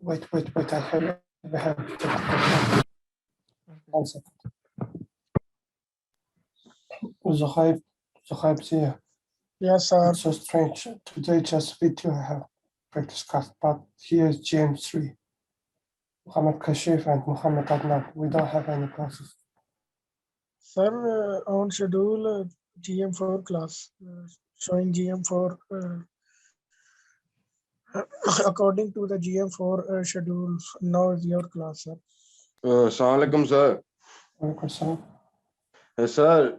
Wait. I have 1 second. Zohaib here. Yes, sir. It's so strange. Today just video I have practice class, but here is GM3. Muhammad Kashif and Muhammad Adnan. We don't have any classes. Sir, on schedule GM4 class, showing GM4 according to the GM4 schedule. Now is your class, sir. Assalamu alaikum, sir. Sir,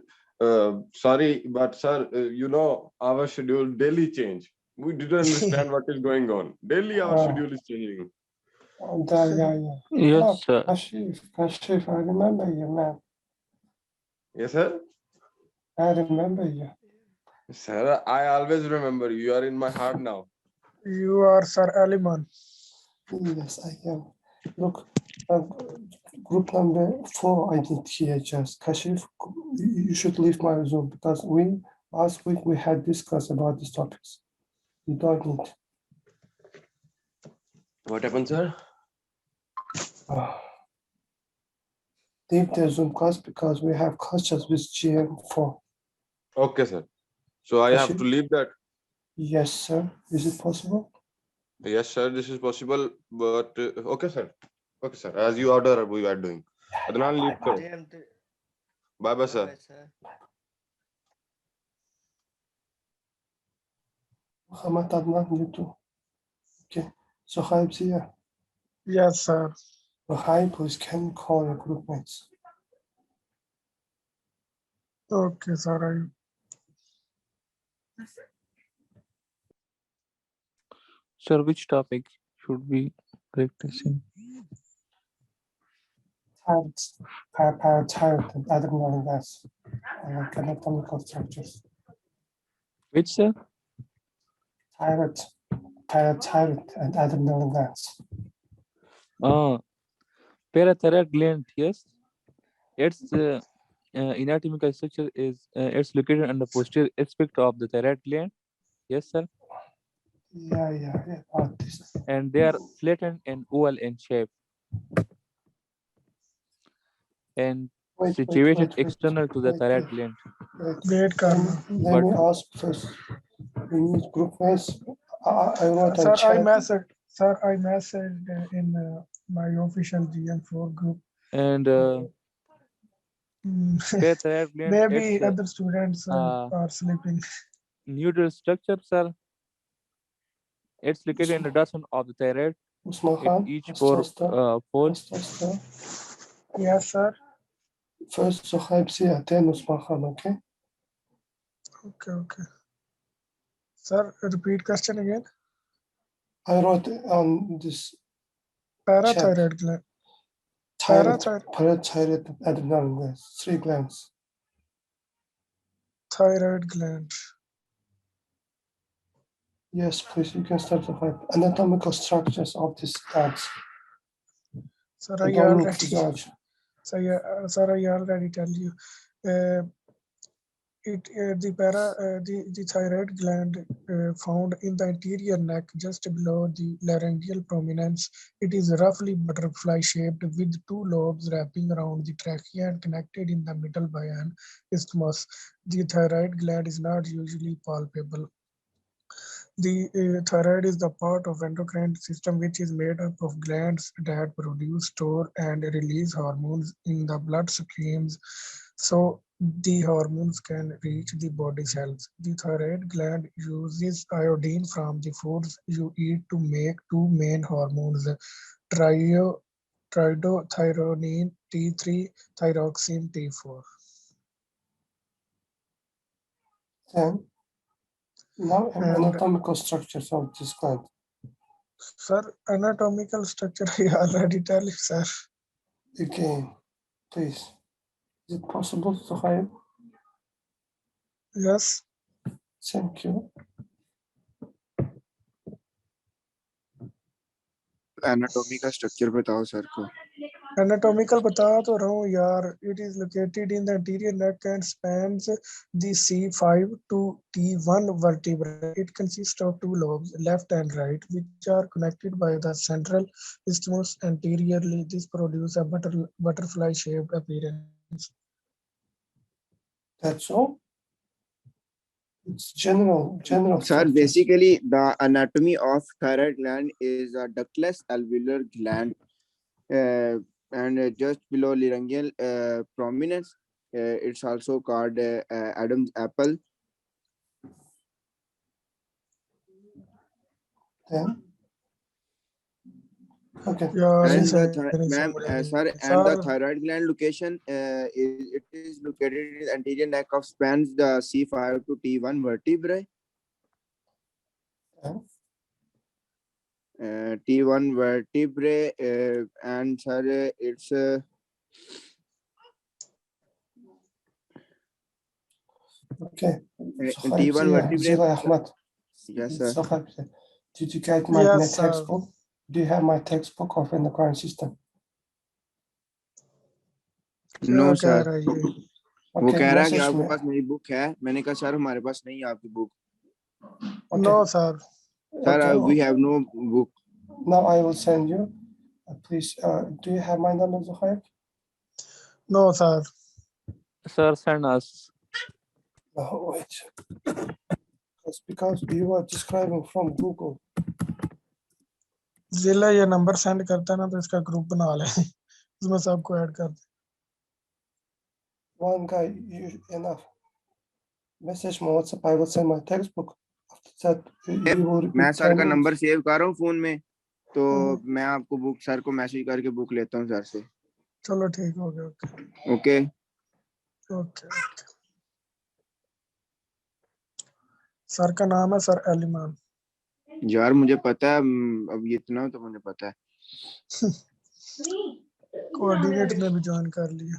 sorry, but sir, you know, our schedule daily change. We didn't understand what is going on. Daily our schedule is changing. Yeah. Yes, sir. Kashif, I remember you, man. Yes, sir. I remember you. Sir, I always remember you. You are in my heart now. You are Sir Elaman. Yes, I am. Look, group number 4, I didn't hear just. Kashif, you should leave my Zoom because last week we had discussed about these topics. You don't need. What happened, sir? Leave the Zoom class because we have classes with GM4. Okay, sir. So I have to leave that. Yes, sir. Is it possible? Yes, sir. This is possible, but okay, sir. Okay, sir. As you order, we are doing. Adnan, leave, sir. Bye, sir. Muhammad Adnan, you too. Okay. So Haib's here. Yes, sir. So Haib, please can you call your group mates? Okay, sir. Sir, which topic should we practicing? Parathyroid and adrenal glands, like anatomical structures. Which, sir? Parathyroid and adrenal glands. Parathyroid gland, yes. Its anatomical structure is it's located on the posterior aspect of the thyroid gland. Yes, sir. Yeah. About this. And they are flattened and oval in shape. And situated external to the thyroid gland. Let me ask first. We need group mates. I wrote Sir, chat. I messaged in my official GM4 group. And parathyroid gland, maybe other students are sleeping. Neural structures are it's located in the dorsum of the thyroid. Each pole. Yes, sir. First, Zohaib here, then Usman Khan, okay? Okay. Sir, repeat question again. I wrote on this parathyroid gland. Parathyroid adrenal glands, 3 glands. Thyroid gland. Yes, please, you can start the fight. Anatomical structures of these glands. Sir, I already tell you. The thyroid gland found in the anterior neck just below the laryngeal prominence. It is roughly butterfly shaped with 2 lobes wrapping around the trachea and connected in the middle by an isthmus. The thyroid gland is not usually palpable. The thyroid is the part of endocrine system which is made up of glands that produce, store, and release hormones in the bloodstreams. So the hormones can reach the body cells. The thyroid gland uses iodine from the foods you eat to make 2 main hormones, tridothyronine T3, thyroxine T4. Then, now anatomical structures of this gland. Sir, anatomical structure I already tell you, sir. Again, please. Is it possible to hide? Yes. Thank you. Anatomy का structure बताओ sir को. Anatomical बता तो रहा हूँ यार. It is located in the anterior neck and spans the C5 to T1 vertebrae. It consists of two lobes, left and right, which are connected by the central isthmus anteriorly. This produces a butterfly-shaped appearance. That's all. It's general Sir, structures. basically the anatomy of thyroid gland is a ductless alveolar gland and just below laryngeal prominence. It's also called Adam's apple. Then, okay. यार And इसे the नहीं ma'am, समझ रही. sir, and the thyroid gland location it is located in the anterior neck of spans the C5 to T1 vertebrae. T1 vertebrae and sir, it's Okay. T1 vertebrae. Zila Ahmad. Yes, sir. Did you get my Yes, sir. textbook? Do you have my textbook of endocrine system? क्या No, कह sir. रहा है ये? वो Okay, कह रहा है कि message आपके me. पास मेरी बुक है. मैंने कहा सर हमारे पास नहीं है आपकी book. Okay. No, sir. Sir, Okay. we have no book. Now I will send you. Please, do you have my number, Zuhair? No, sir. Sir, send us. No, wait. It's because you are describing from Google. जिला ये number send करता है ना तो इसका group बना ले. उसमें सबको ऐड कर दे. One guy, enough. Message me on WhatsApp. I will send my textbook. After that, you will repeat मैं सर 10 का minutes. नंबर सेव कर रहा हूँ फोन में, तो मैं आपको बुक सर को मैसेज करके बुक लेता हूँ सर से. चलो ठीक हो गया. ओके. ओके. सर का नाम है सर एलिमान. यार मुझे पता है, अब ये इतना तो मुझे पता है. कोऑर्डिनेट ने भी ज्वाइन कर लिया.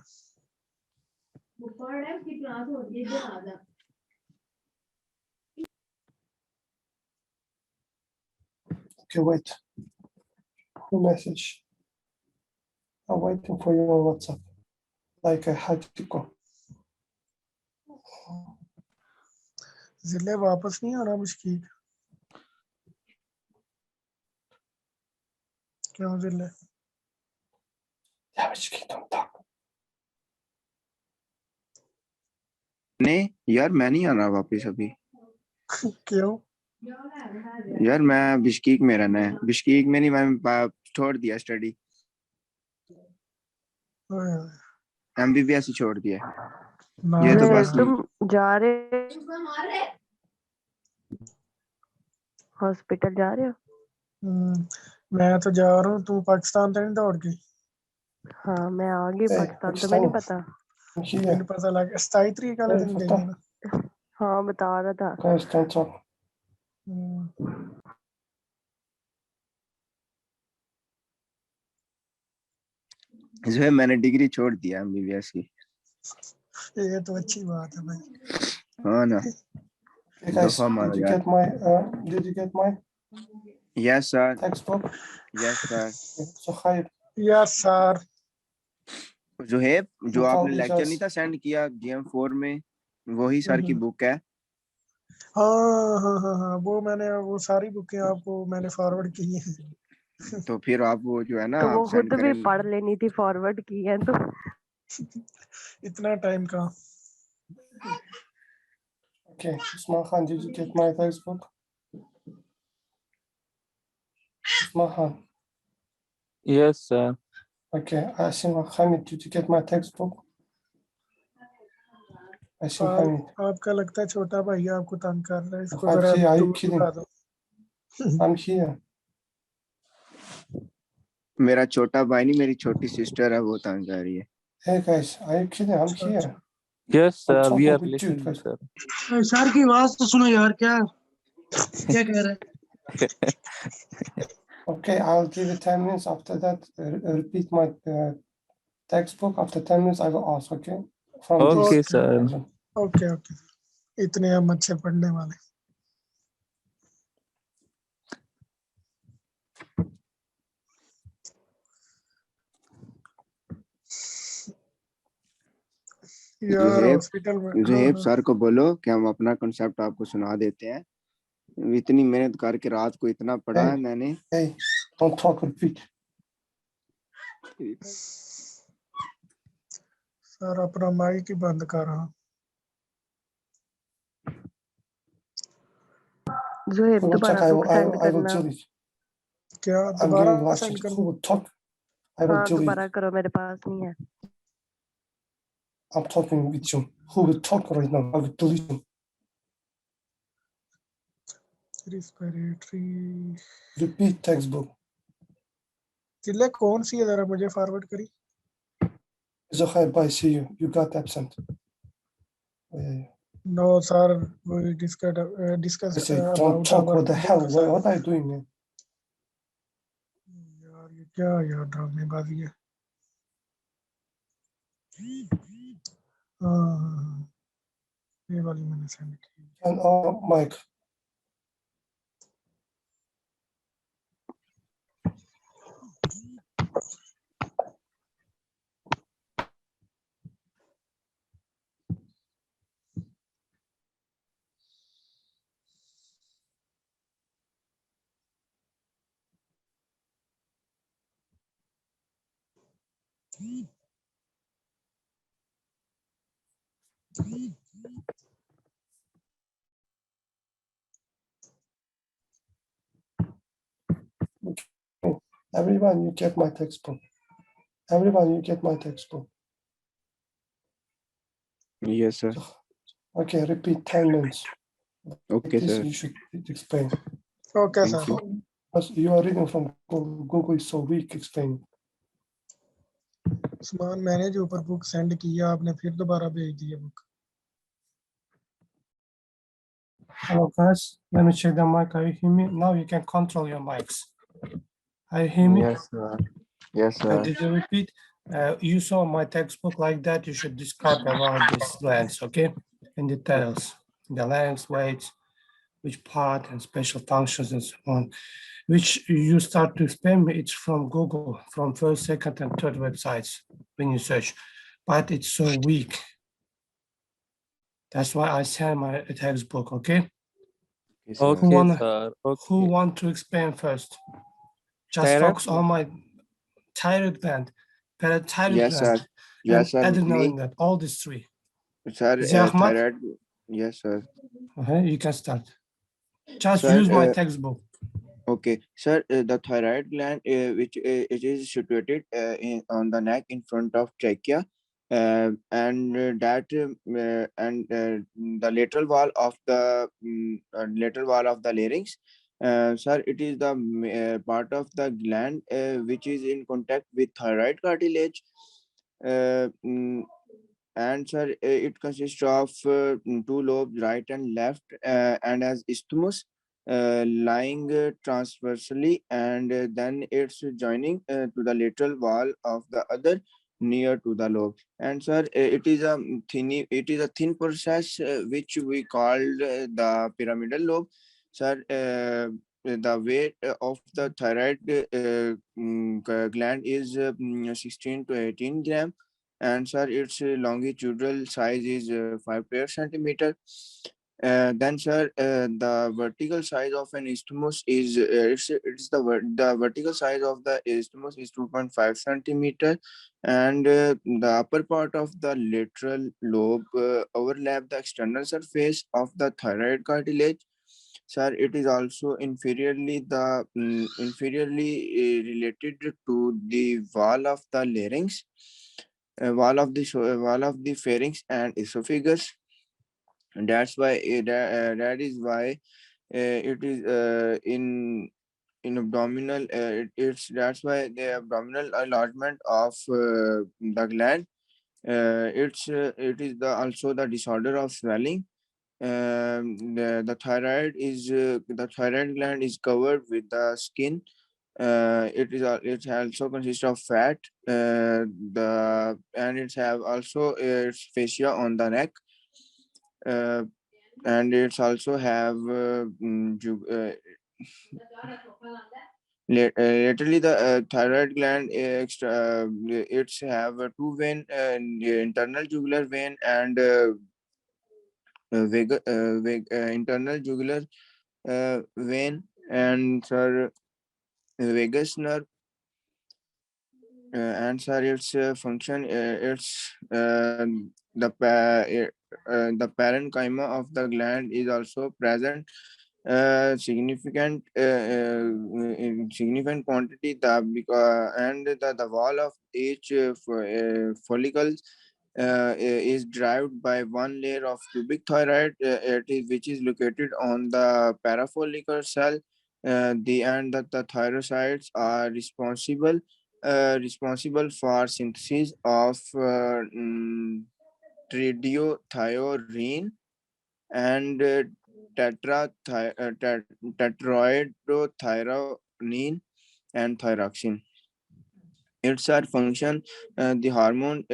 Okay, wait. Who message? I'm waiting for you on WhatsApp. Like I had to go. जिले वापस नहीं आना मुश्किल. क्यों जिले? Девочки, don't talk. नहीं यार मैं नहीं आ रहा वापस अभी. क्यों? यार मैं बिश्कीक में रहना है. बिश्कीक में नहीं, मैं छोड़ दिया स्टडी. एमबीबीएस ही छोड़ दिया. ये तो बस तुम जा रहे हॉस्पिटल जा रहे हो? मैं तो जा रहा हूँ. तू पाकिस्तान तो नहीं दौड़ गई? हाँ मैं आ गई Hey, पाकिस्तान. तुम्हें नहीं पता? मैंने पता लगा 27 तारीख वाले दिन गई है ना. हाँ बता रहा था. Guys, don't talk. जो है मैंने डिग्री छोड़ दिया एमबीबीएस की. ये तो अच्छी बात है भाई. हाँ ना. Hey guys, did you get my Yes sir. textbook? Yes sir. Zuhair, yes sir. Zoheb, जो No आपने problem, लेक्चर just- नहीं था सेंड किया GM4 में, वही सर की बुक है. हाँ वो मैंने वो सारी बुकें आपको मैंने फॉरवर्ड की हैं. तो फिर आप वो जो है ना तो वो आप सेंड खुद भी करें. पढ़ लेनी थी, फॉरवर्ड की है तो. इतना टाइम का. Okay, Usman Khan, did you get my textbook? Usman Khan. Yes, sir. Okay, Asim Hamid, did you get my textbook? Asim Hamid. आपका लगता है छोटा भाई आपको तंग कर रहा है. इसको Zuhair, जरा see, are you दूर kidding? भगा दो. I'm here. मेरा छोटा भाई नहीं, मेरी छोटी सिस्टर है, वो तंग कर रही है. Hey guys, are you kidding? I'm here. Yes, sir. I'm We talking are with you, listening, guys. sir. Sir की आवाज तो सुनो यार. क्या कह रहे हैं? Okay, I'll give you 10 minutes. After that, repeat my textbook. After 10 minutes, I will ask, okay? From Okay, this. sir. Okay. इतने हम अच्छे पढ़ने वाले. यार जुहेब हॉस्पिटल में जुहेब सर को बोलो कि हम अपना कॉन्सेप्ट आपको सुना देते हैं। इतनी मेहनत करके रात को इतना पढ़ा है मैंने। Hey, don't talk repeat. Sir अपना माइक ही बंद कर रहा। जोहेब Who will दोबारा check? Book send I will करना। delete. क्या I'm दोबारा giving last सेंड check. करना? Who will talk? I will हाँ delete. दोबारा करो, मेरे पास नहीं है। I'm talking with you. Who will talk right now? I will delete you. Respiratory Repeat textbook. किले कौन सी है, जरा मुझे फॉरवर्ड करी। Zohair, bye. See you. You got absent. Oh, yeah, yeah. No sir, we I discuss say, don't about talk. Our What the hell? Book. What are you doing, man? यार ये क्या यार ड्रामेबाजी है। हाँ, ये वाली मैंने सेंड की। And Mike. Okay. Everyone, you get my textbook. Everyone, you get my textbook. Yes, sir. Okay, repeat 10 minutes. Okay, This sir. you should explain. Okay Thank sir. you. Because you are reading from Google. Google is so weak explaining. Usman, मैंने जो ऊपर book send किया आपने फिर दोबारा भेज दिया book. Hello guys, let me check the mic. Are you hear me? Now you can control your mics. Are you hear me? Yes, sir. Yes, sir. Did you repeat? You saw my textbook like that. You should describe about this lens, okay? In details, the lens, weight, which part, and special functions, and so on. Which you start to explain me. It's from Google, from first, second, and third websites when you search, but it's so weak. That's why I send my textbook. Okay. Yes, sir. Okay, wanna- sir. Who Okay. want to explain first? Just Thyroid focus on my thyroid gland, parathyroid Yes, sir. gland, Yes, and sir. adrenal Me, gland. All these three. sir. Is it Ahmad? Thyroid. Yes, sir. Okay, you can start. Just Sir, use my textbook. Okay, sir. The thyroid gland, which it is situated on the neck in front of trachea, and the lateral wall of the larynx. Sir, it is the part of the gland which is in contact with thyroid cartilage. Uh, mm, and sir, it consists of two lobes, right and left, and as isthmus lying transversely, and then it's joining to the lateral wall of the other near to the lobe. And sir, it is a thin process which we called the pyramidal lobe. Sir, the weight of the thyroid gland is 16 to 18 gram, and sir, its longitudinal size is 5 to 8 centimeter. Then sir, the vertical size of an isthmus is the vertical size of the isthmus is 2.5 centimeter, and the upper part of the lateral lobe overlap the external surface of the thyroid cartilage. Sir, it is also inferiorly related to the wall of the larynx, wall of the pharynx and esophagus. And that is why it is in abdominal. It's That's why the abdominal enlargement of the gland. It is also the disorder of swelling. The thyroid gland is covered with the skin. It also consists of fat. It's have also its fascia on the neck. Uh, and it's also have Laterally, the thyroid gland it's have two vein, internal jugular vein and internal jugular vein and sir, vagus nerve and sir, its function it's the parenchyma of the gland is also present in significant quantity and the wall of each follicle is derived by one layer of pubic thyroid which is located on the parafollicular cell. The thyrocytes are responsible for synthesis of triiodothyronine and tetroidotyronine and thyroxine. Its are function. The hormones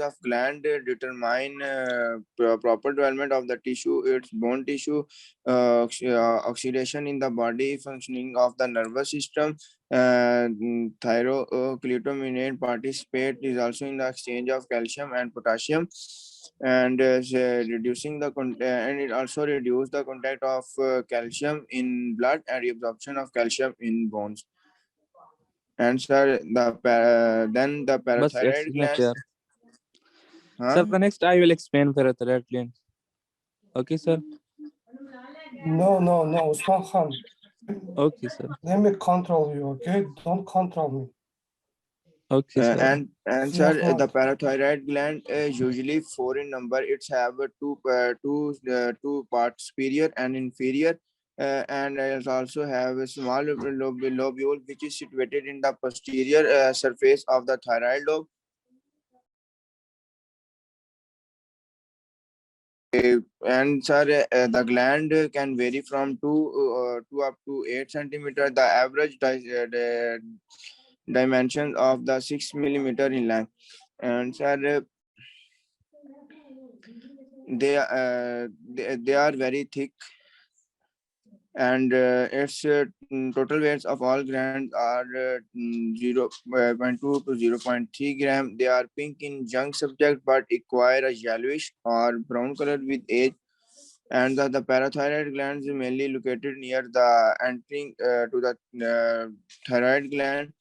of gland determine proper development of the tissue, its bone tissue, oxidation in the body, functioning of the nervous system. Thyrocletominate participate is also in the exchange of calcium and potassium, and reducing the and it also reduce the contact of calcium in blood and reabsorption of calcium in bones. And sir, then the बस it's parathyroid enough gland, यार. huh? Sir, the next I will explain parathyroid gland. Okay, sir. No, Usman Khan. Okay, sir. Let me control you, okay? Don't control me. Okay, sir. And See sir, you the later. parathyroid gland is usually four in number. It's have two parts, superior and inferior, and it also have a small lobule which is situated in the posterior surface of the thyroid lobe. And sir, the gland can vary from 2 up to 8 centimeter. The average the dimensions of the 6 millimeter in length. And sir, they are very thick, and its total weights of all glands are 0.2 to 0.3 gram. They are pink in young subject but acquire a yellowish or brown color with age. And the parathyroid glands mainly located near the entering to the thyroid gland.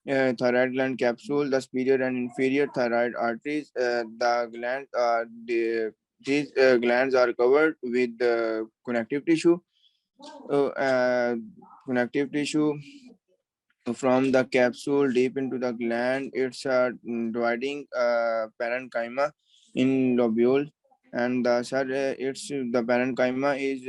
Thyroid gland capsule, the superior and inferior thyroid arteries. These glands are covered with connective tissue. Connective tissue from the capsule deep into the gland. It's a dividing parenchyma in lobule, and the parenchyma is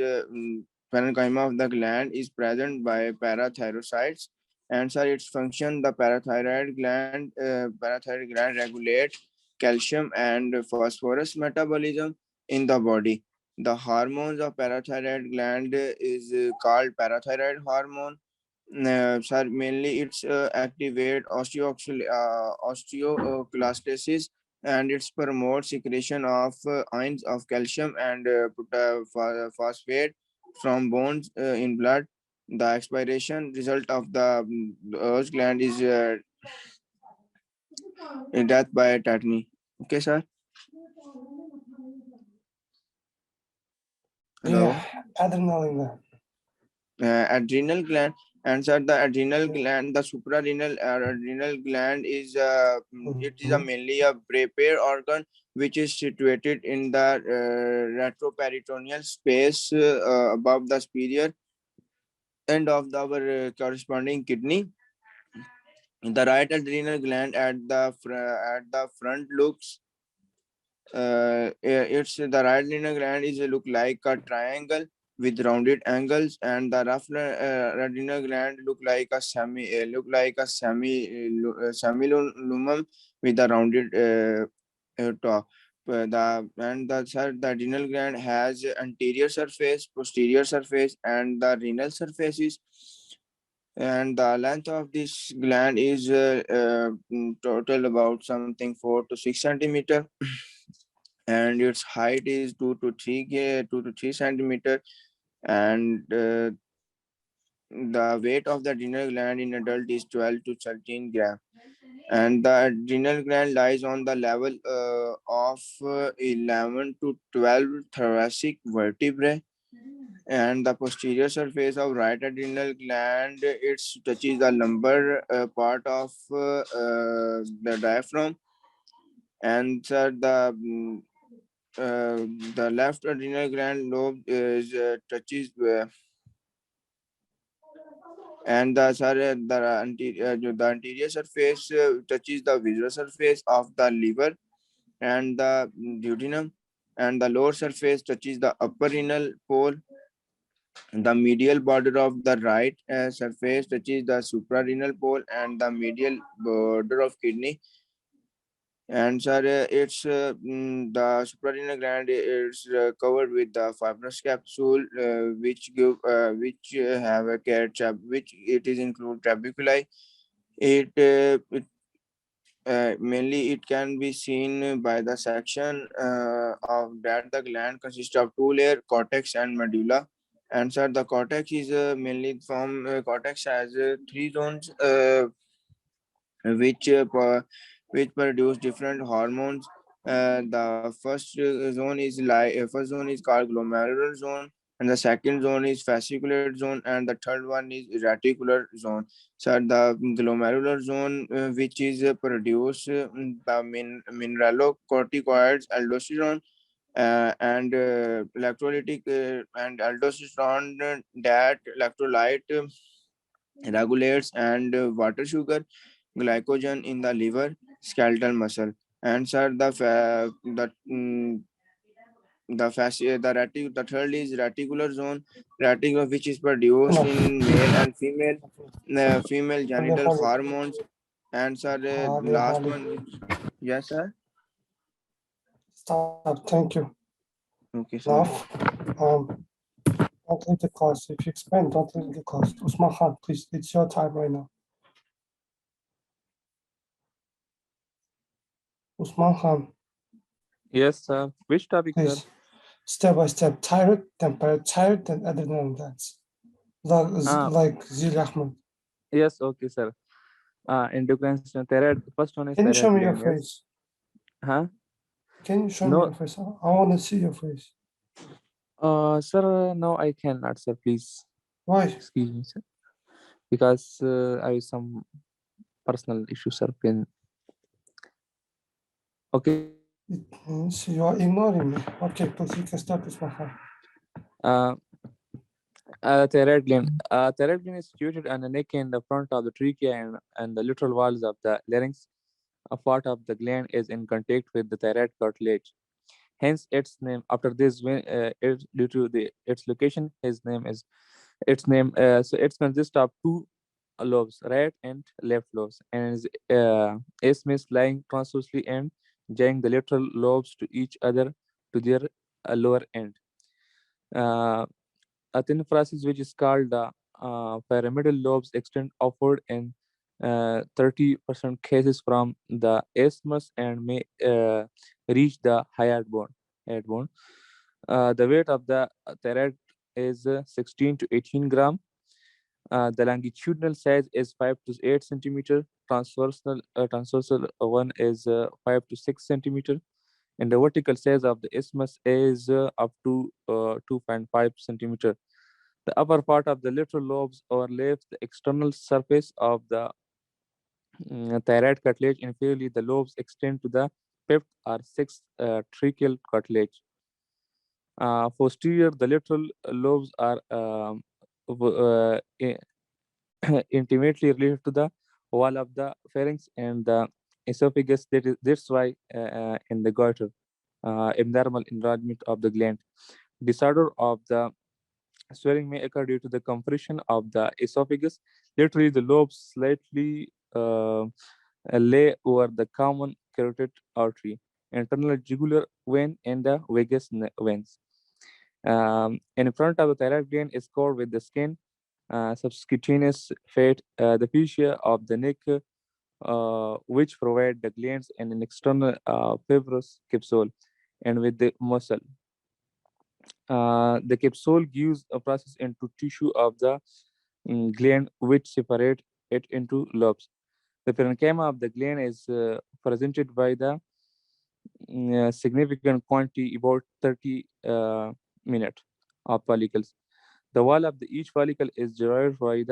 parenchyma of the gland is present by parathyrocytes. And sir, its function, the parathyroid gland regulate calcium and phosphorus metabolism in the body. The hormones of parathyroid gland is called parathyroid hormone. Sir, mainly it's activate osteoclastasis, and it's promote secretion of ions of calcium and phosphate from bones in blood. The expiration result of the urge gland is death by tetany. Okay, sir. Hello. Yeah, adrenaline. Adrenal gland. And sir, the adrenal gland, the suprarenal adrenal gland is it is a mainly a prepare organ which is situated in the retroperitoneal space above the superior end of our corresponding kidney. The right adrenal gland at the front looks it's the right adrenal gland is look like a triangle with rounded angles, and the rough adrenal gland semilunum with a rounded top. The adrenal gland has anterior surface, posterior surface, and the renal surfaces. And the length of this gland is total about something 4 to 6 centimeter, and its height is 2 to 3 centimeter, and The weight of the adrenal gland in adult is 12 to 13 gram, and the adrenal gland lies on the level of 11 to 12 thoracic vertebrae. And the posterior surface of right adrenal gland, it touches the lumbar part of the diaphragm. And the left adrenal gland lobe is touches and the anterior surface touches the visual surface of the liver and the duodenum, and the lower surface touches the upper renal pole. The medial border of the right surface touches the suprarenal pole and the medial border of kidney. And sir, the suprarenal gland is covered with the fibrous capsule, which have a which it is include trabeculi. It mainly it can be seen by the section of that the gland consists of two layer, cortex and medulla. And sir, the cortex is mainly from cortex has three zones which which produce different hormones. The first zone is called glomerular zone, and the second zone is fascicular zone, and the third one is reticular zone. So the glomerular zone, which is produce the mineralocorticoids, aldosterone, and electrolytic and aldosterone that electrolyte regulates and water sugar glycogen in the liver, skeletal muscle. And sir, the third is reticular zone, reticular which is produced Enough. in male and female female Hadi genital Holly. hormones. And sir, Hadi last Holly. one, yes sir, Stop. Thank you. okay Now, sir. don't leave the class. If you explain, don't leave the class. Usman Khan, please. It's your time right now. Usman Khan, Yes, sir. Which topic, sir? please. Step by step. Thyroid, then parathyroid, then adrenal glands. Ah, Like Zil Ahmed. yes, okay, sir. Endocrine thyroid. First one is Can you show thyroid me your gland. Yes. face? Huh? Can you show me No. your face? I want to see your face. Sir. No, I cannot, sir. Please Why? excuse me, sir. Because I have some personal issues, sir. Okay. So you are ignoring me. Okay, please, you can start with my hand. Uh, Thyroid gland. Thyroid gland is situated on the neck and the front of the trachea and the lateral walls of the larynx. A part of the gland is in contact with the thyroid cartilage. Hence, its name. After this, due to its location, its name. So it consists of two lobes, right and left lobes, and is lying transversely and joining the lateral lobes to each other to their lower end. Uh, a thin process which is called the pyramidal lobes extend upward in 30% cases from the isthmus and may reach the hyoid bone. Hyoid bone. The weight of the thyroid is 16 to 18 gram. The longitudinal size is 5 to 8 centimeter. Transversal one is 5 to 6 centimeter, and the vertical size of the isthmus is up to 2.5 centimeter. The upper part of the lateral lobes overlaps the external surface of the thyroid cartilage. Inferiorly, the lobes extend to the fifth or sixth tracheal cartilage. Posterior, the lateral lobes are intimately related to the wall of the pharynx and the esophagus. That's why in the goiter, abnormal enlargement of the gland. Disorder of the swelling may occur due to the compression of the esophagus. Laterally, the lobes slightly lay over the common carotid artery, internal jugular vein, and the vagus veins. In front of the thyroid gland is covered with the skin, subcutaneous fat, the fascia of the neck, which provide the glands and an external fibrous capsule, and with the muscle. The capsule gives a process into tissue of the gland which separate it into lobes. The parenchyma of the gland is presented by the significant quantity, about 30 minute of follicles. The wall of each follicle is derived by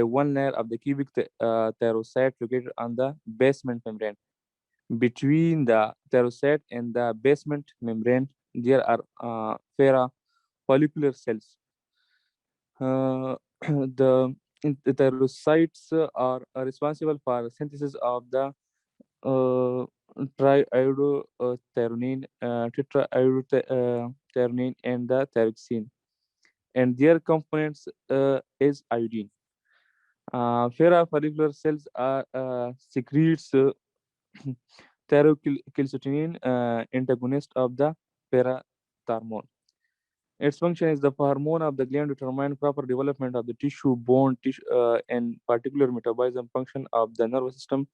one layer of the cubic thyrocyte located on the basement membrane. Between the thyrocyte and the basement membrane, there are follicular cells. The, the thyrocytes are responsible for synthesis of the triiodothyronine, tetraiodothyronine, and the thyroxine, and their components is iodine. Follicular cells are secretes tyrosine, antagonist of the parathormone. Its function is the hormone of the gland determine proper development of the tissue, bone, and particular metabolism function of the nervous system.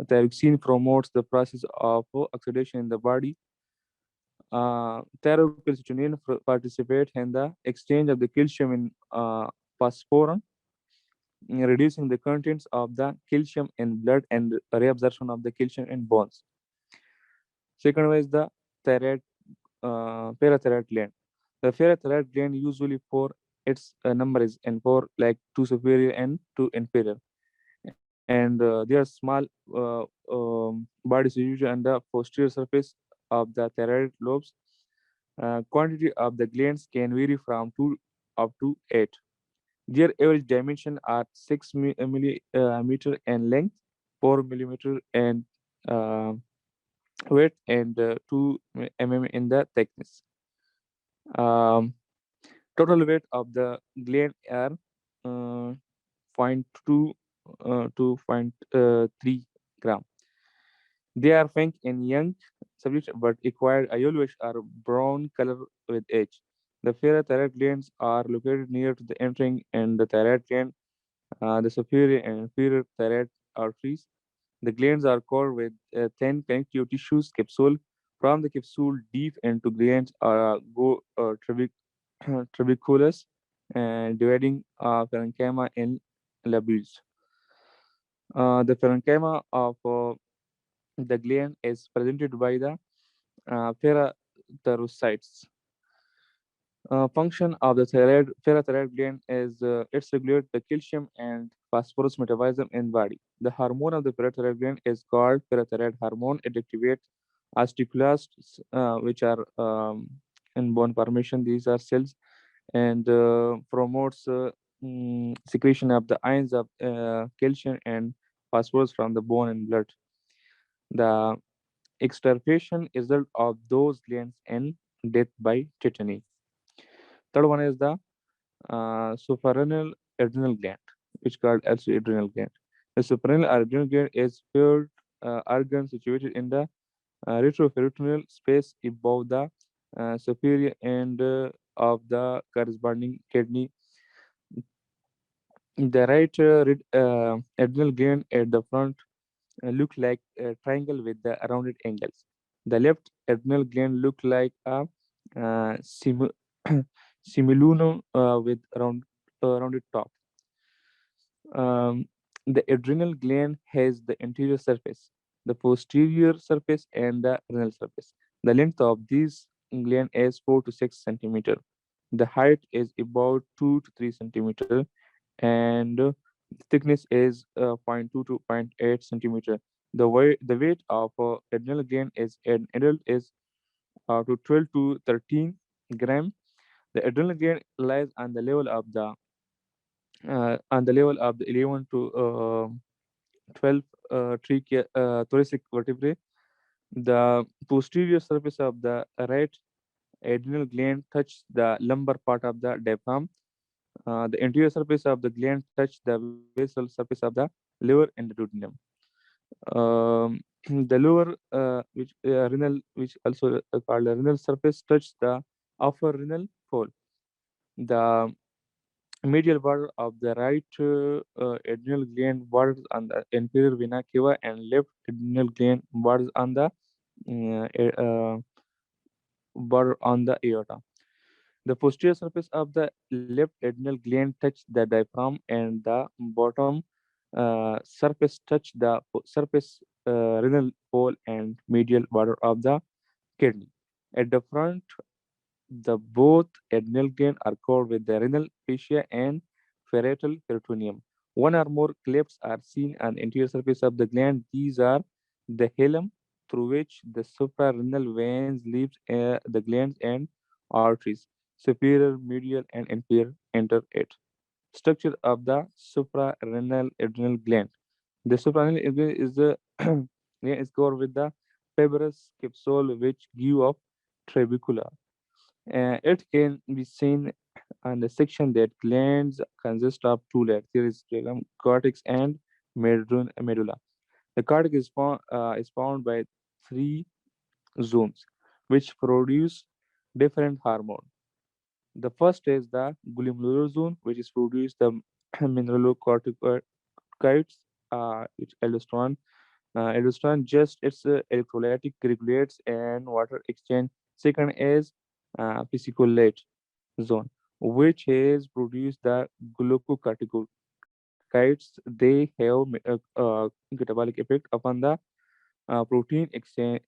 Thyroxine promotes the process of oxidation in the body. Tyrosine participates in the exchange of the calcium in phosphorus, reducing the contents of the calcium in blood and reabsorption of the calcium in bones. Second one is the thyroid, parathyroid gland. The parathyroid gland usually for its number is and for like two superior and two inferior, and they are small body situated on the posterior surface of the thyroid lobes. Quantity of the glands can vary from 2 up to 8. Their average dimension are 6 millimeter in length, 4 millimeter in uh, width, and 2 mm in the thickness. Um, Total weight of the gland are uh, 0.2 to 0.3 gram. They are faint in young subjects but acquire a yellowish or brown color with age. The parathyroid glands are located near to the entering and the thyroid gland, the superior and inferior thyroid arteries. The glands are covered with thin connective tissues capsule. From the capsule deep into glands go trabeculus, dividing parenchyma in lobules. The parenchyma of the gland is presented by the parathyrocytes. Function of the parathyroid gland is it's regulate the calcium and phosphorus metabolism in body. The hormone of the parathyroid gland is called parathyroid hormone. It activates osteoclasts, which are in bone formation. These are cells and promotes secretion of the ions of calcium and phosphorus from the bone and blood. The extirpation result of those glands in death by tetany. Third one is the suprarenal adrenal gland, which called also adrenal gland. The suprarenal adrenal gland is pure organ situated in the retroperitoneal space above the superior end of the corresponding kidney. The right adrenal gland at the front look like a triangle with the rounded angles. The left adrenal gland look like a simulino with rounded top. Um, the adrenal gland has the anterior surface, the posterior surface, and the renal surface. The length of these gland is 4 to 6 centimeter. The height is about 2 to 3 centimeter, and thickness is 0.2 to 0.8 centimeter. The weight of adrenal gland is an adult is to 12 to 13 gram. The adrenal gland lies on the level of the 11 to 12 thoracic vertebrae. The posterior surface of the right adrenal gland touches the lumbar part of the diaphragm. The anterior surface of the gland touches the basal surface of the liver and the duodenum. The lower, which renal, which also called the renal surface, touches the upper renal fold. The medial border of the right adrenal gland borders on the inferior vena cava, and left adrenal gland borders on the border on the aorta. The posterior surface of the left adrenal gland touch the diaphragm, and the bottom surface touch the surface renal wall and medial border of the kidney. At the front, the both adrenal glands are covered with the renal fascia and parietal peritoneum. One or more clefts are seen on the anterior surface of the gland. These are the hilum, through which the suprarenal veins leave the glands, and arteries. Superior, medial, and inferior enter it. Structure of the suprarenal adrenal gland. The suprarenal gland is the gland is covered with the fibrous capsule which give off trabecula. It can be seen on the section that glands consist of two layers. There is cortex and medulla. The cortex is found by three zones, which produce different hormones. The first is the glymerular zone, which is produce the mineralocorticoids, which aldosterone. Aldosterone just its electrolytic regulates and water exchange. Second is fasciculate zone, which is produce the glucocorticoids. They have catabolic effect upon the protein exchange,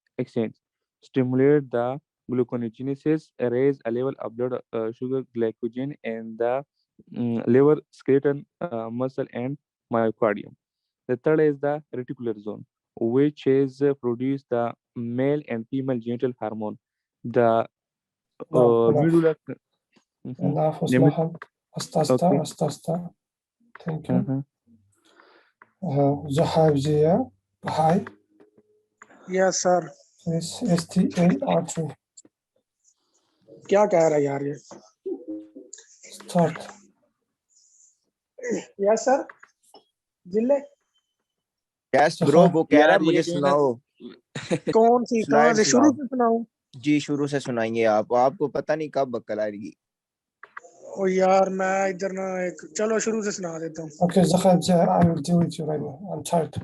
stimulate the gluconeogenesis, raise a level of blood sugar glycogen in the liver, skeleton, muscle, and myocardium. The third is the reticular zone, which is produce the male and female genital hormone. The No, enough. medulla. Mhm. Enough, Name it. Osman. Asta. Okay. Thank you. Mhm. Zohaib Zia. Hi. Yes, sir. Please, STA-R2. क्या कह रहा है यार ये? Start. Yes, sir. जिले yes bro, वो कह रहा है यार मुझे ये जो है ना सुनाओ। कौन सी कहाँ स्लाइड से शुरू सुनाओ से सुनाऊं? जी, शुरू से सुनाएंगे। आपको पता नहीं कब बक्कल आएगी। ओ यार मैं इधर ना एक चलो शुरू से सुना देता हूँ। Okay, Zohaib Zia, I will deal with you right now. I'm tired.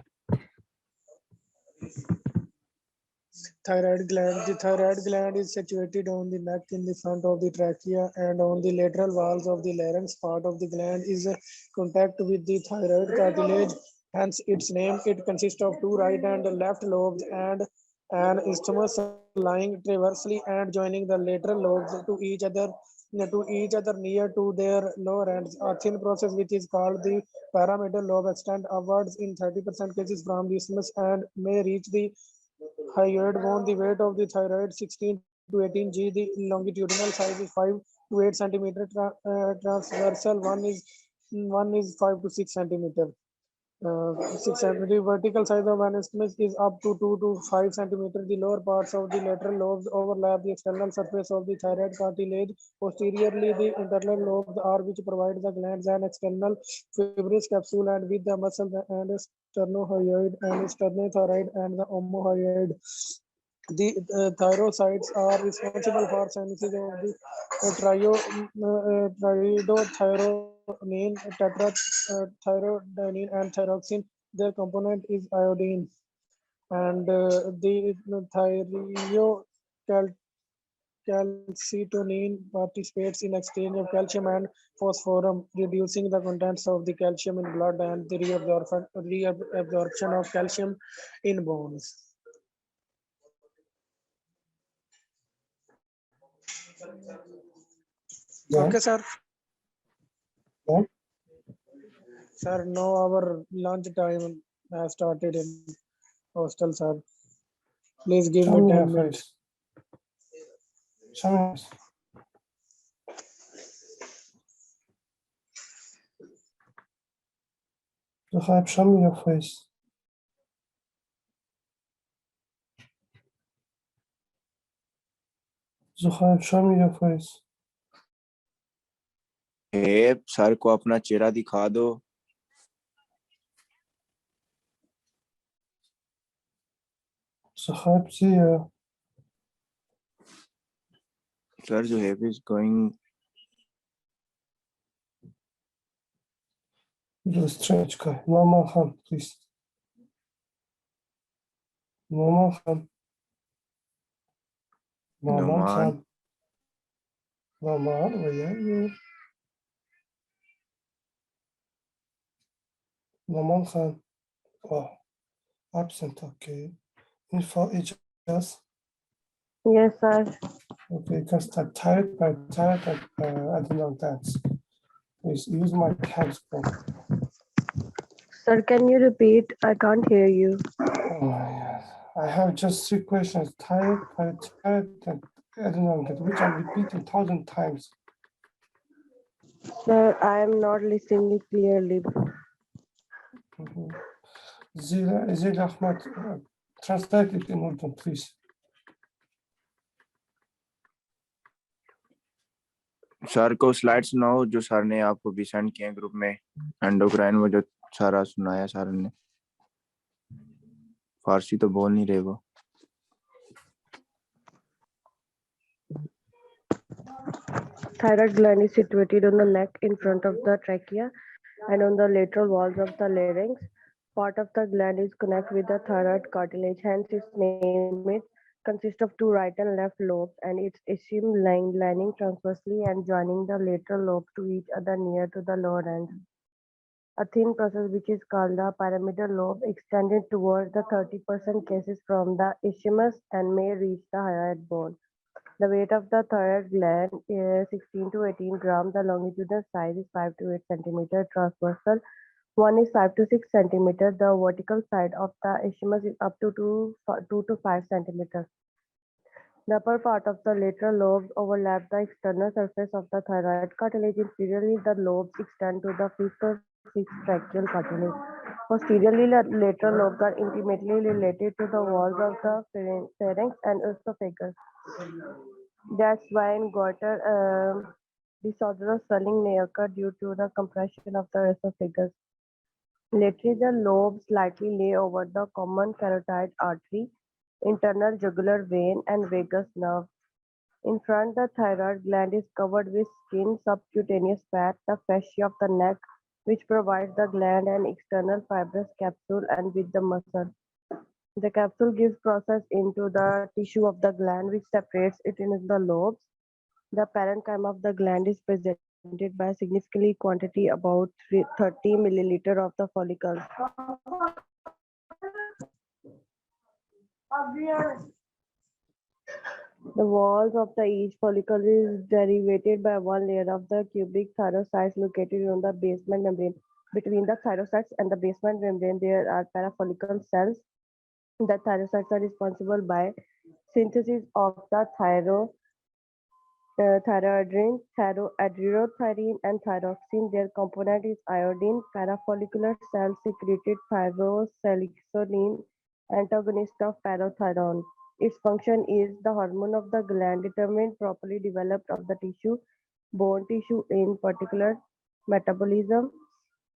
Thyroid gland. The thyroid gland is situated on the neck in the front of the trachea and on the lateral walls of the larynx. Part of the gland is contact with the thyroid cartilage, hence its name. It consists of two right and left lobes and an isthmus lying transversely and joining the lateral lobes to each other near to their lower ends. A thin process which is called the pyramidal lobe extend upwards in 30% cases from the isthmus and may reach the hyoid bone. The weight of the thyroid 16 to 18 g. The longitudinal size is 5 to 8 centimeter. Transversal one is 5 to 6 centimeter. 6 centimeter. Vertical size of an isthmus is up to 2 to 5 centimeter. The lower parts of the lateral lobes overlap the external surface of the thyroid cartilage. Posteriorly, the internal lobes are which provide the glands an external fibrous capsule and with the muscle and sternohyoid and sternothyroid and the omohyoid. The thyrocytes are responsible for synthesis of the tridothyronine, thyroidine, and thyroxine. Their component is iodine, and the calcitonin participates in exchange of calcium and phosphorus, reducing the contents of the calcium in blood and the reabsorption of calcium in bones. Yeah. Okay, sir. Yeah. Sir, now our lunch time has started in hostel, sir. Please give Show me me 10 your minutes. face. Show me. Zohaib, show me your face. Zohaib, show me your face. Sir को अपना चेहरा दिखा दो। Zohaib Zia. Sir, Zohaib is going. You're a strange guy. Normal Khan, please. Normal Khan. Normal Noman. Khan. Elaman, where are you? Elaman Khan. Oh, absent. Okay. Info Ijaz. Yes, sir. Okay, you can start tired by tired. I don't know that. Please use my hands. Sir, can you repeat? I can't hear you. Oh my God. I have just 3 questions. Tired by tired. I don't know which I'm repeating 1,000 times. Sir, I am not listening clearly. Zil Ahmad, translate it in Urdu, please. Sir को slide सुनाओ जो sir ने आपको भी send किए हैं group में endocrine में जो सारा सुनाया सर ने फारसी तो बोल नहीं रहे वो Thyroid gland is situated on the neck in front of the trachea and on the lateral walls of the larynx. Part of the gland is connected with the thyroid cartilage, hence its name. It consists of 2 right and left lobes and its ischium lining transversely and joining the lateral lobes to each other near to the lower end. A thin process which is called the pyramidal lobe extended towards the 30% cases from the isthmus and may reach the hyoid bone. The weight of the thyroid gland is 16 to 18 grams. The longitudinal size is 5 to 8 centimeter. Transversal one is 5 to 6 centimeter. The vertical side of the isthmus is up to 2 to 5 centimeters. The upper part of the lateral lobes overlap the external surface of the thyroid cartilage. Inferiorly, the lobes extend to the fifth or sixth tracheal cartilage. Posteriorly, the lateral lobes are intimately related to the walls of the pharynx and esophagus. That's why in goiter, disorder of swelling may occur due to the compression of the esophagus. Laterally, the lobes slightly lay over the common carotid artery, internal jugular vein, and vagus nerve. In front, the thyroid gland is covered with skin, subcutaneous fat, the fascia of the neck, which provides the gland an external fibrous capsule, and with the muscle. The capsule gives process into the tissue of the gland, which separates it into the lobes. The parenchyma of the gland is presented by significant quantity, about 30 milliliter of the follicles. The walls of each follicle is derivated by one layer of the cubic thyrocytes located on the basement membrane. Between the thyrocytes and the basement membrane, there are parafollicle cells. The thyrocytes are responsible by synthesis of the thyroidine, thyroadrenothyrine, and thyroxine. Their component is iodine. Parafollicular cells secreted thyrosylixoline, antagonist of parathyroid. Its function is the hormone of the gland, determined properly developed of the tissue, bone tissue in particular, metabolism.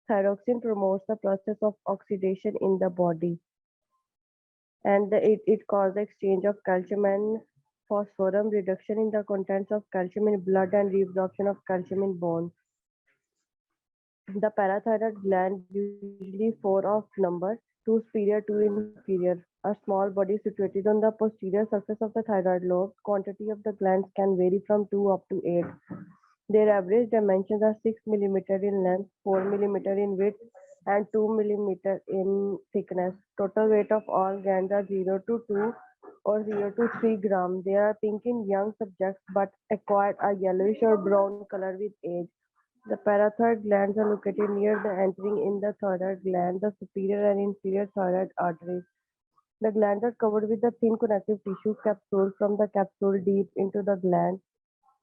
Thyroxine promotes the process of oxidation in the body, and it causes exchange of calcium and phosphorus, reduction in the contents of calcium in blood, and reabsorption of calcium in bone. The parathyroid gland, usually 4 of number, 2 superior, 2 inferior, a small body situated on the posterior surface of the thyroid lobe. Quantity of the glands can vary from 2 up to 8. Their average dimensions are 6 millimeter in length, 4 millimeter in width, and 2 millimeter in thickness. Total weight of all glands are 0 to 2 or 0 to 3 grams. They are pink in young subjects but acquire a yellowish or brown color with age. The parathyroid glands are located near the entering in the thyroid gland, the superior and inferior thyroid arteries. The glands are covered with a thin connective tissue capsule. From the capsule deep into the gland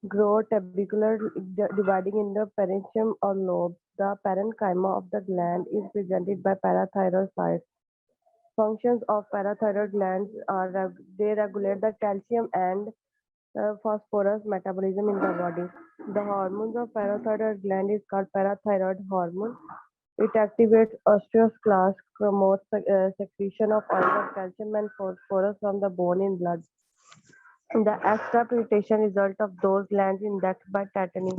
grow tubercular dividing in the parenchyma or lobes. The parenchyma of the gland is presented by parathyrocytes. Functions of parathyroid glands are they regulate the calcium and phosphorus metabolism in the body. The hormones of parathyroid gland is called parathyroid hormone. It activates osteoclast, promotes secretion of ions of calcium and phosphorus from the bone in blood. The extrapiration result of those glands indexed by tetany.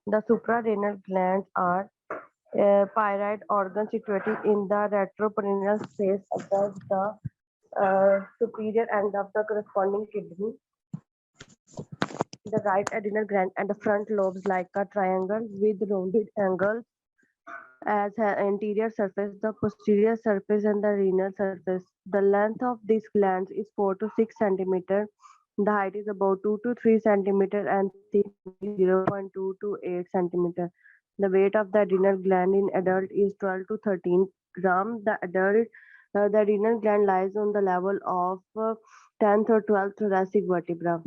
The suprarenal glands are pyroid organs situated in the retroperitoneal space above the superior end of the corresponding kidney. the right adrenal gland and the front lobes like a triangle with rounded angles as an anterior surface, the posterior surface, and the renal surface. The length of these glands is 4 to 6 centimeter. The height is about 2 to 3 centimeter and thickness is 0.2 to 8 centimeter. The weight of the adrenal gland in adult is 12 to 13 gram. The adrenal gland lies on the level of 10th or 12th thoracic vertebra.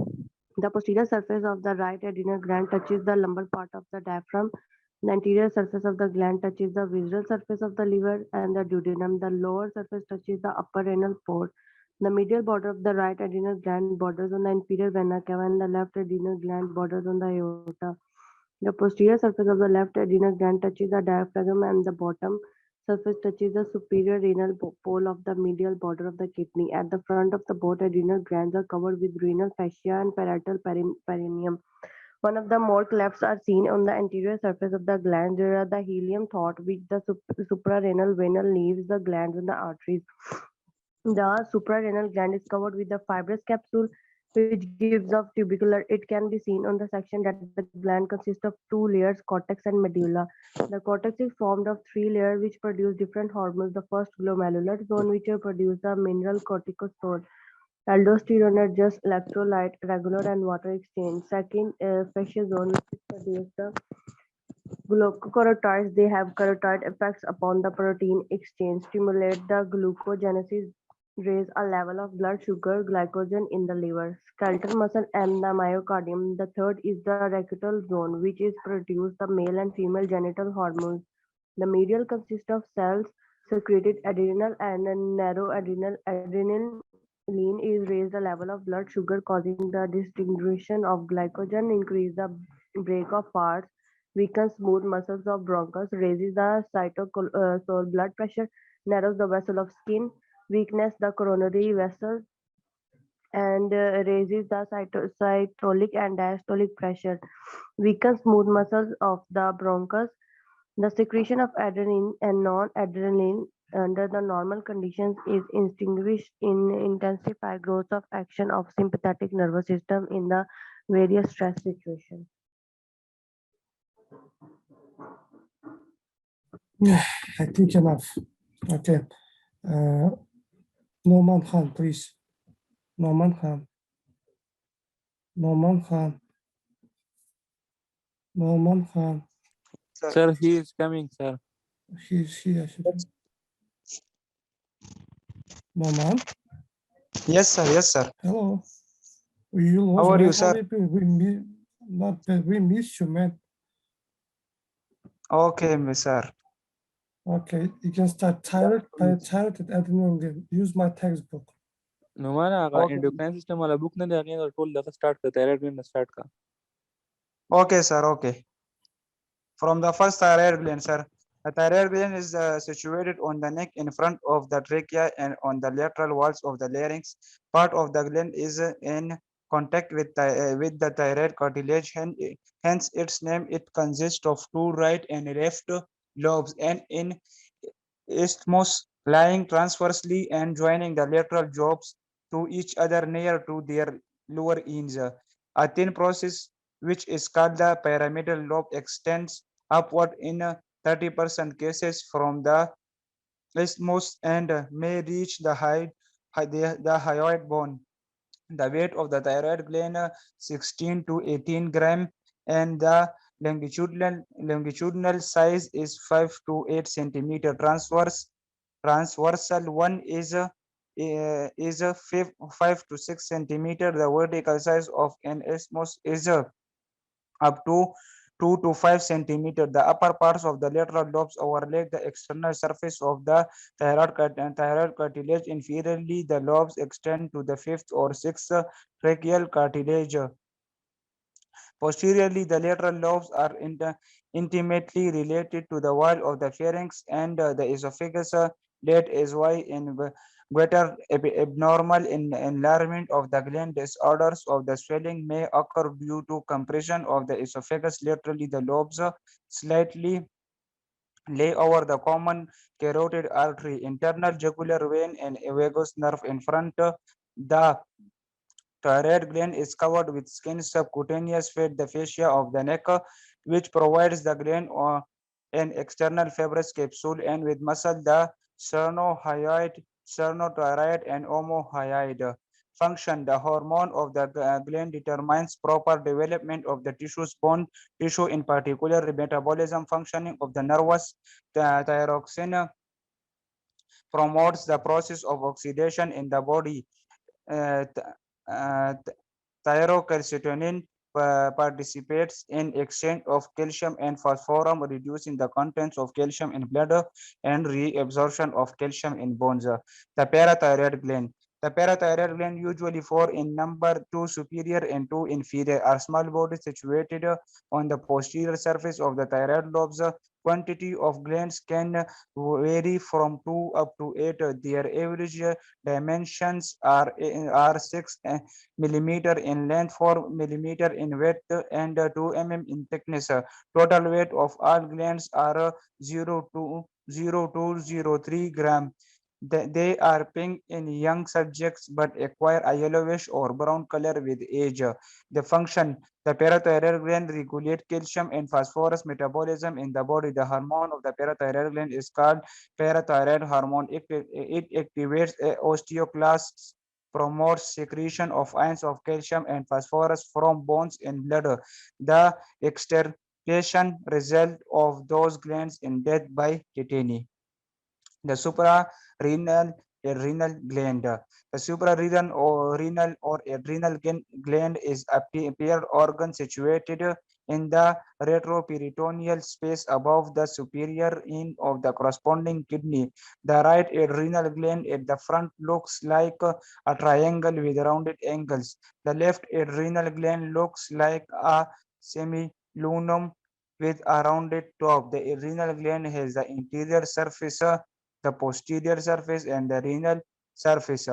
The posterior surface of the right adrenal gland touches the lumbar part of the diaphragm. The anterior surface of the gland touches the visceral surface of the liver and the duodenum. The lower surface touches the upper renal port. The medial border of the right adrenal gland borders on the inferior vena cava and the left adrenal gland borders on the aorta. The posterior surface of the left adrenal gland touches the diaphragm and the bottom surface touches the superior renal pole of the medial border of the kidney. At the front of the both adrenal glands are covered with renal fascia and parietal perineum. One of the more clefts are seen on the anterior surface of the gland. There are the helium thought, which the suprarenal venal leaves the glands and the arteries. The suprarenal gland is covered with the fibrous capsule, which gives off tubercular. It can be seen on the section that the gland consists of two layers, cortex and medulla. The cortex is formed of three layers, which produce different hormones. The first glomerular zone, which produce the mineral corticosterone, aldosterone, just electrolyte, regular and water exchange. Second, fascia zone, which produce the glucocorticoids. They have corticoid effects upon the protein exchange, stimulate the glucogenesis, raise a level of blood sugar, glycogen in the liver, skeletal muscle, and the myocardium. The third is the reticular zone, which is produce the male and female genital hormones. The medial consists of cells secreted adrenal and narrow adrenal. Adrenaline is raise the level of blood sugar, causing the disintegration of glycogen, increase the break of parts, weakens smooth muscles of bronchus, raises the blood pressure, narrows the vessel of skin, weakness the coronary vessels, and raises the systolic and diastolic pressure, weakens smooth muscles of the bronchus. The secretion of adrenaline and non-adrenaline under the normal conditions is extinguished in intensify growth of action of sympathetic nervous system in the various stress situations. I think enough. Okay. Noman Khan, please. Noman Khan. Noman Khan. Noman Khan. Sir, he is coming, sir. He's here. Noman. Yes, sir. Yes, sir. Hello. You lost, How are man. you, sir? Have been? Not bad. We miss you, man. Okay, sir. Okay, you can start thyroid adrenal gland. Use my textbook. No man, aga Okay. endocrine system wala book na degi aur tool daga start ka thyroid gland start ka. Okay, sir. Okay. From the first thyroid gland, sir. The thyroid gland is situated on the neck in front of the trachea and on the lateral walls of the larynx. Part of the gland is in contact with the thyroid cartilage, hence its name. It consists of two right and left lobes and in isthmus lying transversely and joining the lateral lobes to each other near to their lower ends. A thin process which is called the pyramidal lobe extends upward in 30% cases from the isthmus and may reach the the hyoid bone. The weight of the thyroid gland 16 to 18 gram and the longitudinal size is 5 to 8 centimeter. Transversal one is a 5 to 6 centimeter. The vertical size of an isthmus is up to 2 to 5 centimeter. The upper parts of the lateral lobes overlay the external surface of the thyroid cartilage. Inferiorly, the lobes extend to the fifth or sixth tracheal cartilage. Posteriorly, the lateral lobes are intimately related to the wall of the pharynx and the esophagus. That is why in greater abnormal enlargement of the gland, disorders of the swelling may occur due to compression of the esophagus. Laterally, the lobes slightly lay over the common carotid artery, internal jugular vein, and vagus nerve in front. The thyroid gland is covered with skin subcutaneous fat, the fascia of the neck, which provides the gland an external fibrous capsule, and with muscle, the sternohyoid, sternothyroid, and omohyoid. Function: the hormone of the gland determines proper development of the tissues, bone tissue, in particular, metabolism, functioning of the nervous. The thyroxine promotes the process of oxidation in the body. Uh, th- uh, th- Thyrocalcitonin participates in exchange of calcium and phosphorus, reducing the contents of calcium in blood and reabsorption of calcium in bones. The parathyroid gland. The parathyroid gland, usually four in number, two superior and two inferior, are small bodies situated on the posterior surface of the thyroid lobes. Quantity of glands can vary from 2 up to 8. Their average dimensions are 6 millimeter in length, 4 millimeter in width, and 2 in thickness. Total weight of all glands are 0 to 0.03 gram. They are pink in young subjects but acquire a yellowish or brown color with age. The function: the parathyroid gland regulates calcium and phosphorus metabolism in the body. The hormone of the parathyroid gland is called parathyroid hormone. It activates osteoclasts, promotes secretion of ions of calcium and phosphorus from bones and blood. The extirpation result of those glands in death by tetany. The suprarenal adrenal gland. The suprarenal or adrenal gland is a paired organ situated in the retroperitoneal space above the superior end of the corresponding kidney. The right adrenal gland at the front looks like a triangle with rounded angles. The left adrenal gland looks like a semilunum with a rounded top. The adrenal gland has the interior surface, the posterior surface, and the renal surface.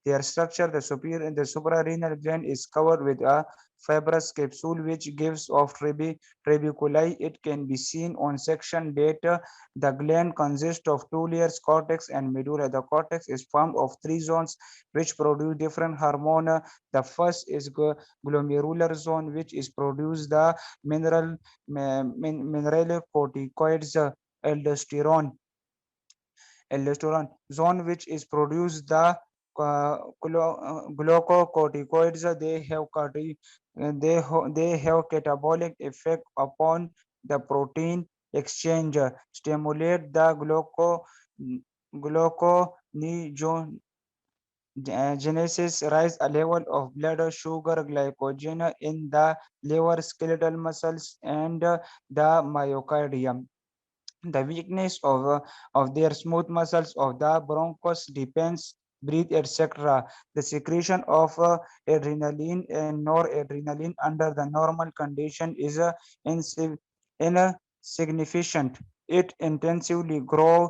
Their structure: the superior and the suprarenal gland is covered with a fibrous capsule which gives off trabeculae. It can be seen on section data. The gland consists of two layers, cortex and medulla. The cortex is formed of three zones which produce different hormone. The first is glomerular zone, which is produce the mineralocorticoids, aldosterone aldosterone zone, which is produce the glucocorticoids. They have catabolic effect upon the protein exchange, stimulate the gluconeogenesis, rise a level of blood sugar glycogen in the liver, skeletal muscles, and the myocardium. The weakness of their smooth muscles of the bronchus depends breathe, etc. The secretion of adrenaline and noradrenaline under the normal condition is insignificant. It intensively grows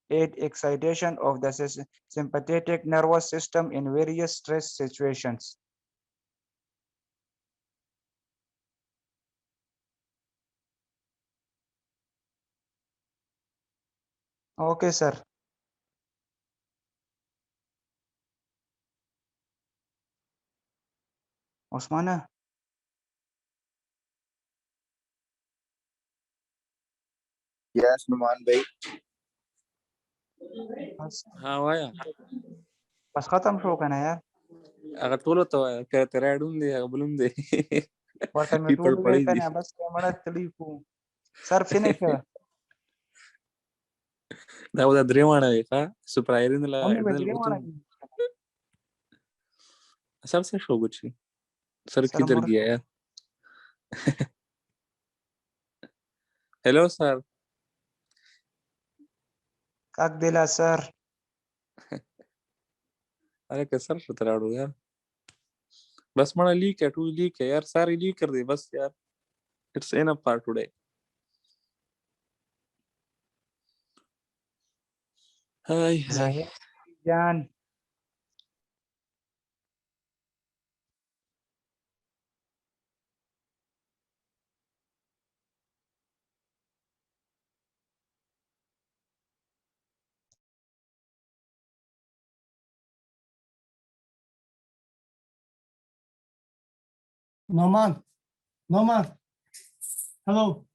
at excitation of the sympathetic nervous system in various stress situations. Okay, sir. Osmana. Yes, Numan bhai. बस हाँ via बस खत्म show करना यार अगर तोलो तो तेरा ढूंढ दे बलून दे बर्तन में पीपल टूल गए पड़ी थे जी ना बस कैमरा तड़ी को sir finish da uda dremana fa supra irinla mummy में irinla ड्रीम utum आना sar se shoguchi sir sir किधर मर गया यार हेलो सर काक दिला सर अरे कैसा सुतराड़ू यार बस mana लीक है यार सारी लीक कर दे बस यार इट्स enough for today हाय हाय जाहिर जान Noman. Noman. Hello.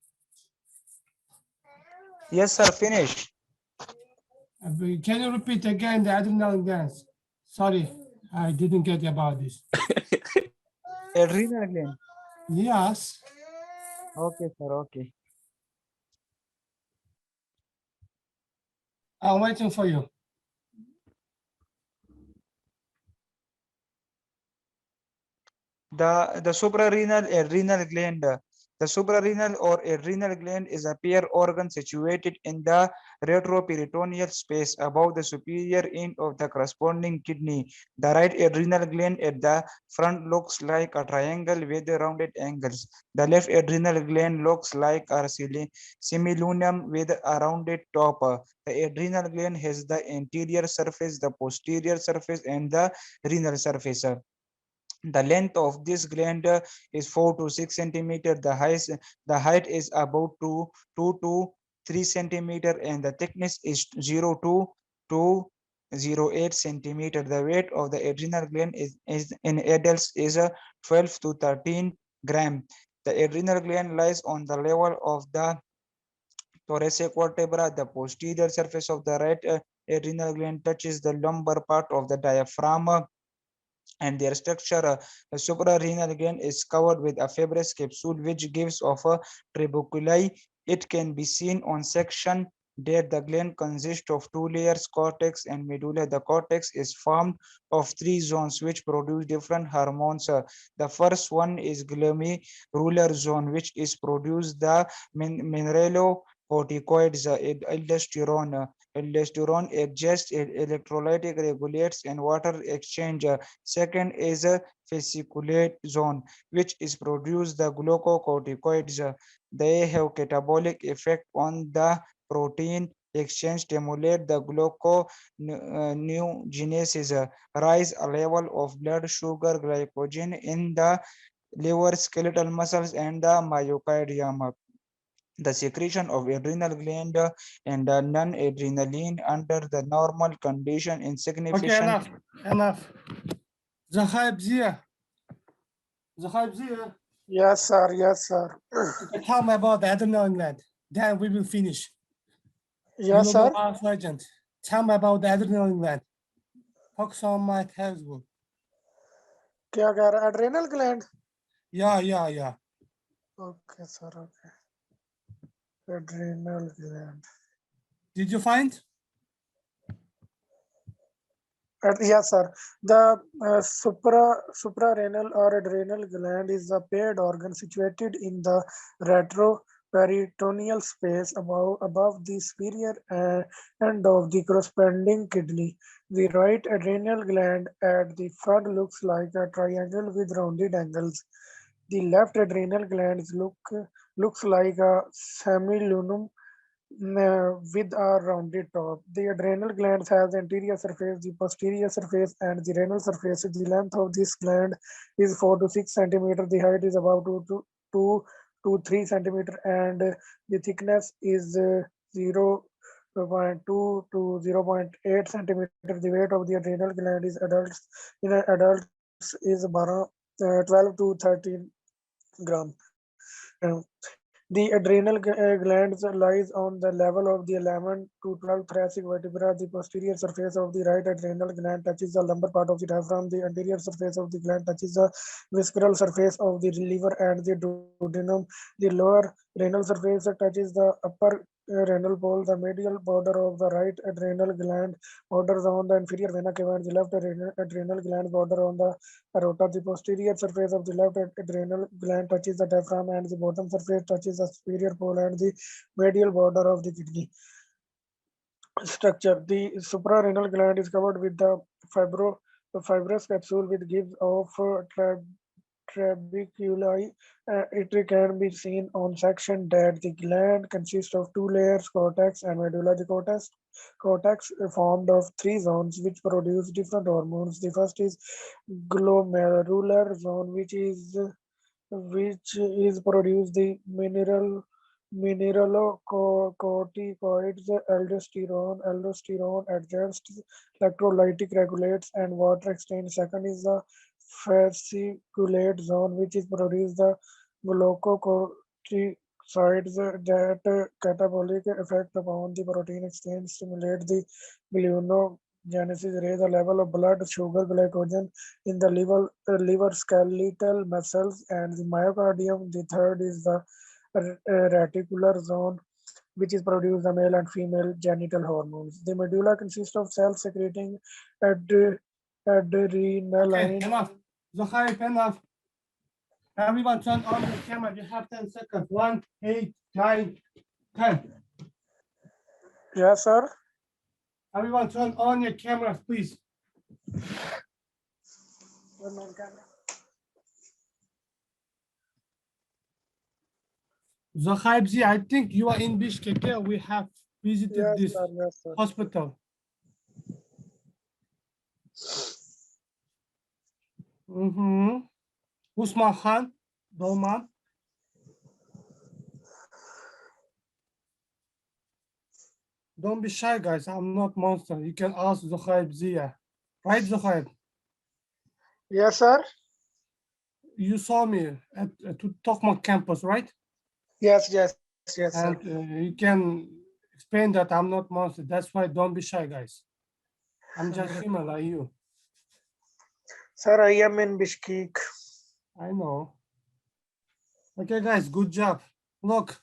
Yes, sir. Finish. Can you repeat again the adrenal glands? Sorry, I didn't get about this. Adrenal gland. Yes. Okay, sir. Okay. I'm waiting for you. The suprarenal adrenal gland. The suprarenal or adrenal gland is a pair organ situated in the retroperitoneal space above the superior end of the corresponding kidney. The right adrenal gland at the front looks like a triangle with rounded angles. The left adrenal gland looks like a similunum with a rounded top. The adrenal gland has the anterior surface, the posterior surface, and the renal surface. The length of this gland is 4 to 6 centimeter. The height is about 2 to 3 centimeter, and the thickness is 0 to 208 centimeter. The weight of the adrenal gland is in adults is 12 to 13 gram. The adrenal gland lies on the level of the thoracic vertebra. The posterior surface of the right adrenal gland touches the lumbar part of the diaphragm, and their structure, suprarenal gland is covered with a fibrous capsule which gives off a trabeculae. It can be seen on section that the gland consists of two layers, cortex and medulla. The cortex is formed of three zones which produce different hormones. The first one is glomerular zone, which is produce the mineralocorticoids, aldosterone. Aldosterone adjusts electrolytic regulates and water exchange. Second is a fasciculate zone, which is produce the glucocorticoids. They have catabolic effect on the protein exchange, stimulate the gluconeogenesis, rise a level of blood sugar glycogen in the liver, skeletal muscles, and the myocardium. The secretion of adrenal gland and non-adrenaline under the normal condition Okay, insignificant. enough. Zahaib Zia. Zahaib Zia. Yes, sir. Yes, sir. Tell me about the adrenal gland. Then we will finish. You Yes, will sir. be our sergeant. Tell me about the adrenal gland. Focus on my textbook. क्या कह रहा है? Adrenal gland. Yeah. Okay, sir. Okay. Adrenal gland. Did you find? Yes, sir. The suprarenal or adrenal gland is a paired organ situated in the retroperitoneal space above the superior end of the corresponding kidney. The right adrenal gland at the front looks like a triangle with rounded angles. The left adrenal gland looks like a semilunum with a rounded top. The adrenal glands has the anterior surface, the posterior surface, and the renal surface. The length of this gland is 4 to 6 centimeter. The height is about 2 to 3 centimeter, and the thickness is 0.2 to 0.8 centimeter. The weight of the adrenal gland is adults is 12 to 13 gram. The adrenal glands lies on the level of the 11 to 12 thoracic vertebra. The posterior surface of the right adrenal gland touches the lumbar part of the diaphragm. The anterior surface of the gland touches the visceral surface of the liver and the duodenum. The lower renal surface touches the upper renal pole. The medial border of the right adrenal gland borders on the inferior vena cava, and the left adrenal gland border on the aorta. The posterior surface of the left adrenal gland touches the diaphragm, and the bottom surface touches the superior pole and the medial border of the kidney. Structure: the suprarenal gland is covered with the fibrous capsule which gives off trabeculae. It can be seen on section that the gland consists of two layers, cortex and medulla. The cortex formed of three zones which produce different hormones. The first is glomerular zone, which is produce the mineralocorticoids, aldosterone adjusts electrolytic regulates and water exchange. Second is the fasciculate zone, which is produce the glucocorticoids that catabolic effect upon the protein exchange, stimulate the gluconeogenesis, raise the level of blood sugar, glycogen in the liver skeletal muscles, and the myocardium. The third is the reticular zone, which is produce the male and female genital hormones. The medulla consists of cells secreting Okay, adrenaline. enough. Zohaib, enough. Everyone turn on the camera. You have 10 seconds. 1, 8, 9, 10. Yes, sir. Everyone turn on your cameras, please. Zohaibzi, I think you are in Bishkek. Yeah, we have visited Yes, this sir. Yes, sir. hospital. Usman Khan, Dolman. Don't be shy, guys. I'm not monster. You can ask Zohaib Zia. Right, Zohaib? Yes, sir. You saw me at Tokmak campus, right? Yes, sir. And you can explain that I'm not monster. That's why don't be shy, guys. I'm just human like you. Sir, I am in Bishkek. I know. Okay, guys, good job. Look,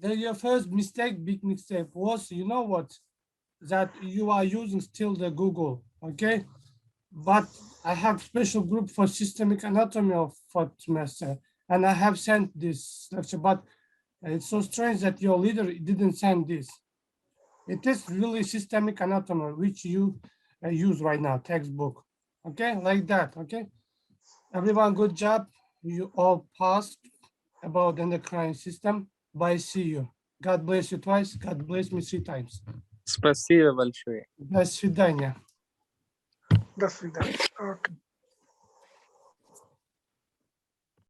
your first mistake, big mistake was, you know what? That you are using still the Google, okay? But I have special group for systemic anatomy of fourth semester, and I have sent this lecture, but it's so strange that your leader didn't send this. It is really systemic anatomy, which you use right now, textbook. Okay, like that, okay? Everyone, good job. You all passed about endocrine system. Bye, see you. God bless you twice. God bless me 3 times. Спасибо большое. До свидания. До свидания. Okay.